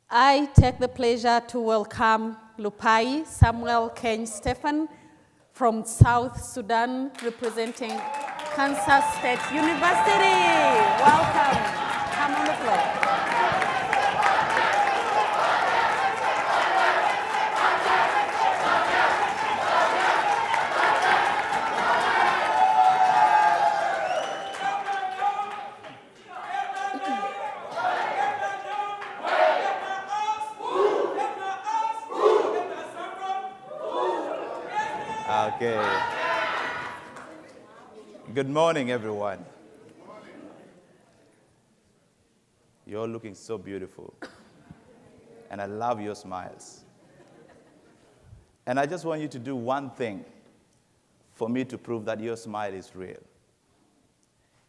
I take the pleasure to welcome Lupai Samuel Kenyi Stephen from South Sudan, representing Kansas State University. Welcome. Come on the floor. Okay. Good morning, everyone. You're all looking so beautiful. And I love your smiles. And I just want you to do one thing for me to prove that your smile is real.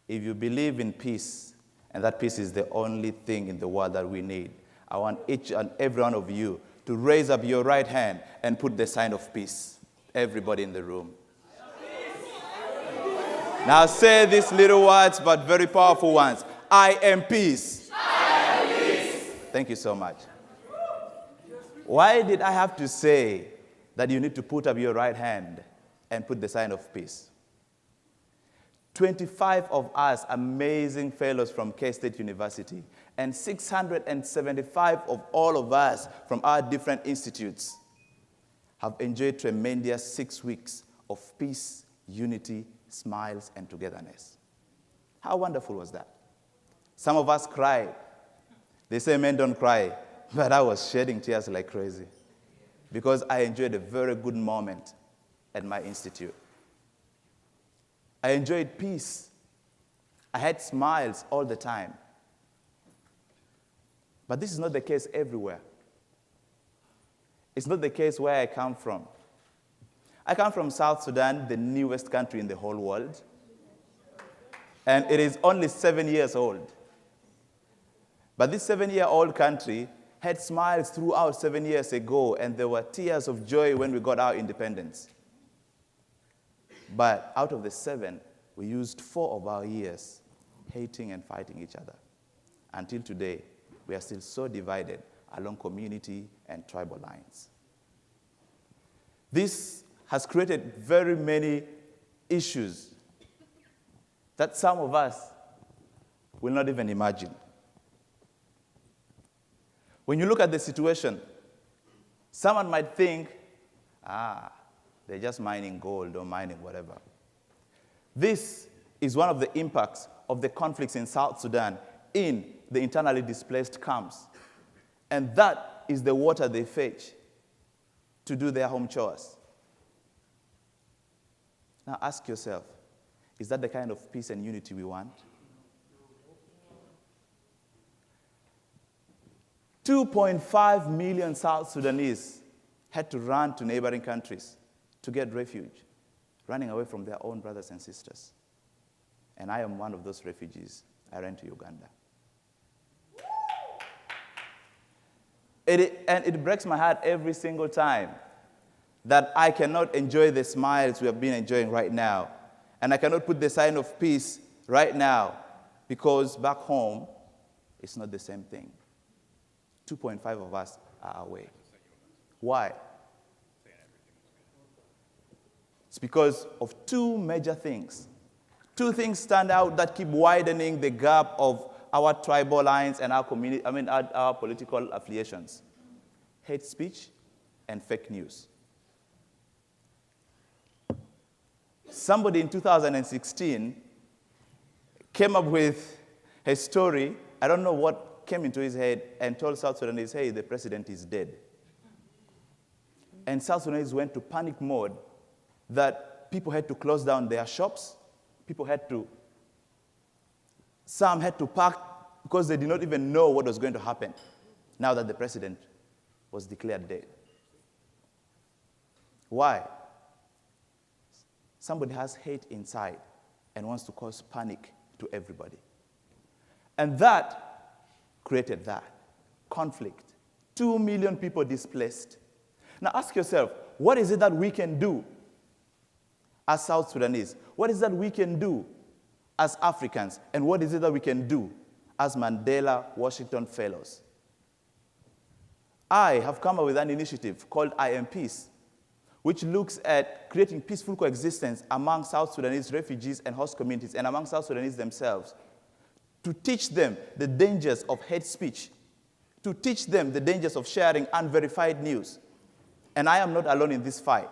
If you believe in peace, and that peace is the only thing in the world that we need, I want each and every one of you to raise up your right hand and put the sign of peace. Everybody in the room. Now say these little words, but very powerful ones. I am peace. I am peace. Thank you so much. Why did I have to say that you need to put up your right hand and put the sign of peace? 25 of us amazing fellows from K-State University and 675 of all of us from our different institutes have enjoyed tremendous 6 weeks of peace, unity, smiles, and togetherness. How wonderful was that? Some of us cried. They say men don't cry, but I was shedding tears like crazy because I enjoyed a very good moment at my institute. I enjoyed peace. I had smiles all the time. But this is not the case everywhere. It's not the case where I come from. I come from South Sudan, the newest country in the whole world. And it is only 7 years old. But this 7-year-old country had smiles throughout 7 years ago, and there were tears of joy when we got our independence. But out of the 7, we used 4 of our years hating and fighting each other. Until today, we are still so divided along community and tribal lines. This has created very many issues that some of us will not even imagine. When you look at the situation, someone might think, they're just mining gold or mining whatever. This is one of the impacts of the conflicts in South Sudan in the internally displaced camps. And that is the water they fetch to do their home chores. Now ask yourself, is that the kind of peace and unity we want? 2.5 million South Sudanese had to run to neighboring countries to get refuge, running away from their own brothers and sisters. And I am one of those refugees. I ran to Uganda. It breaks my heart every single time that I cannot enjoy the smiles we have been enjoying right now. And I cannot put the sign of peace right now because back home, it's not the same thing. 2.5 of us are away. Why? It's because of 2 major things. 2 things stand out that keep widening the gap of our tribal lines and our community, our political affiliations. Hate speech and fake news. Somebody in 2016 came up with a story, I don't know what came into his head, and told South Sudanese, hey, the president is dead. And South Sudanese went to panic mode that people had to close down their shops, some had to pack because they did not even know what was going to happen now that the president was declared dead. Why? Somebody has hate inside and wants to cause panic to everybody. And that created that conflict. 2 million people displaced. Now ask yourself, what is it that we can do as South Sudanese? What is it that we can do as Africans? And what is it that we can do as Mandela Washington Fellows? I have come up with an initiative called I Am Peace, which looks at creating peaceful coexistence among South Sudanese refugees and host communities and among South Sudanese themselves, to teach them the dangers of hate speech, to teach them the dangers of sharing unverified news. And I am not alone in this fight.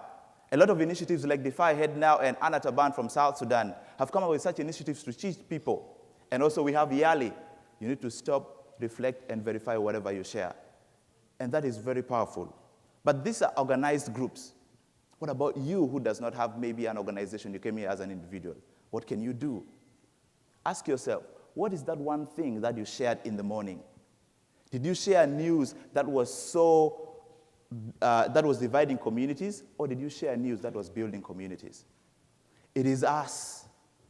A lot of initiatives like Defy Hate Now and Anataban from South Sudan have come up with such initiatives to teach people. And also we have Yali. You need to stop, reflect, and verify whatever you share. And that is very powerful. But these are organized groups. What about you who does not have maybe an organization? You came here as an individual. What can you do? Ask yourself, what is that one thing that you shared in the morning? Did you share news that was that was dividing communities, or did you share news that was building communities? It is us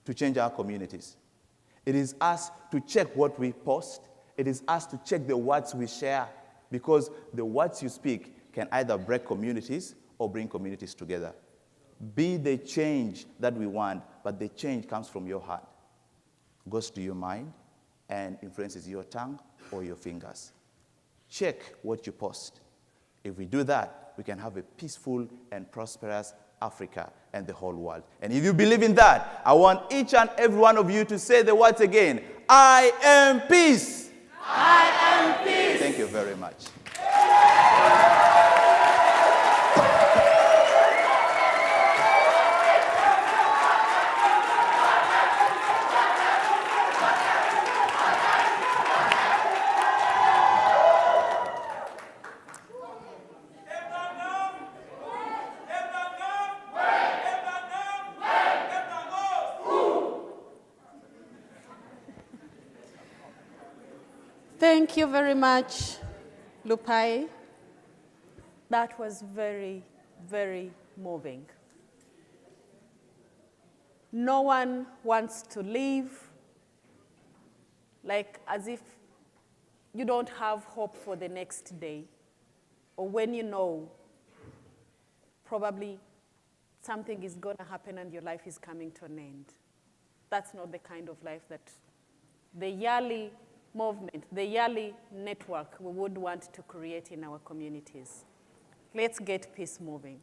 to change our communities. It is us to check what we post. It is us to check the words we share, because the words you speak can either break communities or bring communities together. Be the change that we want, but the change comes from your heart, goes to your mind, and influences your tongue or your fingers. Check what you post. If we do that, we can have a peaceful and prosperous Africa and the whole world. And if you believe in that, I want each and every one of you to say the words again. I am peace. I am peace. Thank you very much. Thank you very much, Lupai. That was very, very moving. No one wants to leave like as if you don't have hope for the next day, or when you know probably something is going to happen and your life is coming to an end. That's not the kind of life that the Yali movement, the Yali network we would want to create in our communities. Let's get peace moving.